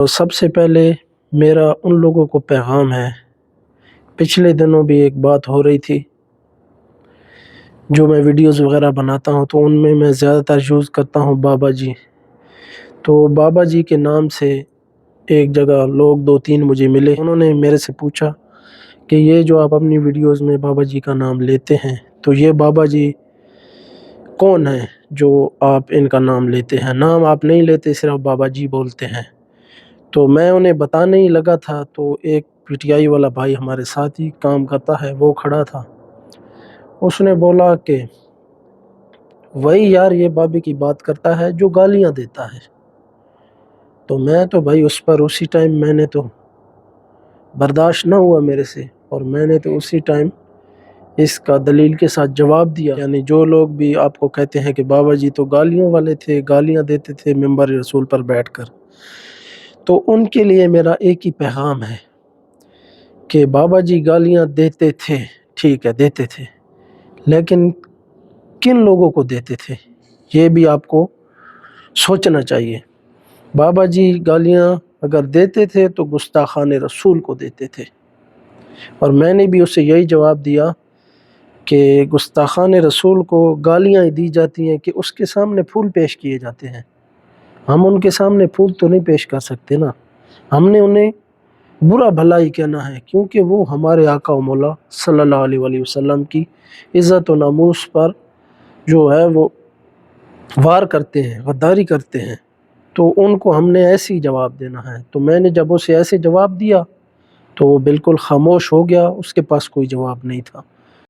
تو سب سے پہلے میرا ان لوگوں کو پیغام ہے، پچھلے دنوں بھی ایک بات ہو رہی تھی، جو میں ویڈیوز وغیرہ بناتا ہوں تو ان میں زیادہ تر یوز کرتا ہوں بابا جی۔ تو بابا جی کے نام سے ایک جگہ لوگ 2-3 مجھے ملے، انہوں نے میرے سے پوچھا کہ یہ جو آپ اپنی ویڈیوز میں بابا جی کا نام لیتے ہیں تو یہ بابا جی کون ہیں جو آپ ان کا نام لیتے ہیں؟ نام آپ نہیں لیتے، صرف بابا جی بولتے ہیں۔ تو میں انہیں بتانے ہی لگا تھا تو ایک پی ٹی آئی والا بھائی ہمارے ساتھ ہی کام کرتا ہے، وہ کھڑا تھا، اس نے بولا کہ وہی یار یہ بابے کی بات کرتا ہے جو گالیاں دیتا ہے۔ تو میں تو بھائی اس پر اسی ٹائم میں نے تو برداشت نہ ہوا میرے سے، اور میں نے تو اسی ٹائم اس کا دلیل کے ساتھ جواب دیا، یعنی جو لوگ بھی آپ کو کہتے ہیں کہ بابا جی تو گالیوں والے تھے، گالیاں دیتے تھے ممبر رسول پر بیٹھ کر، تو ان کے لیے میرا ایک ہی پیغام ہے کہ بابا جی گالیاں دیتے تھے، ٹھیک ہے دیتے تھے، لیکن کن لوگوں کو دیتے تھے یہ بھی آپ کو سوچنا چاہیے۔ بابا جی گالیاں اگر دیتے تھے تو گستاخان رسول کو دیتے تھے، اور میں نے بھی اسے یہی جواب دیا کہ گستاخان رسول کو گالیاں دی جاتی ہیں کہ اس کے سامنے پھول پیش کیے جاتے ہیں، ہم ان کے سامنے پھول تو نہیں پیش کر سکتے نا، ہم نے انہیں برا بھلا ہی کہنا ہے، کیونکہ وہ ہمارے آقا و مولا صلی اللہ علیہ وآلہ وسلم کی عزت و ناموس پر جو ہے وہ وار کرتے ہیں، غداری کرتے ہیں، تو ان کو ہم نے ایسے ہی جواب دینا ہے۔ تو میں نے جب اسے ایسے جواب دیا تو وہ بالکل خاموش ہو گیا، اس کے پاس کوئی جواب نہیں تھا۔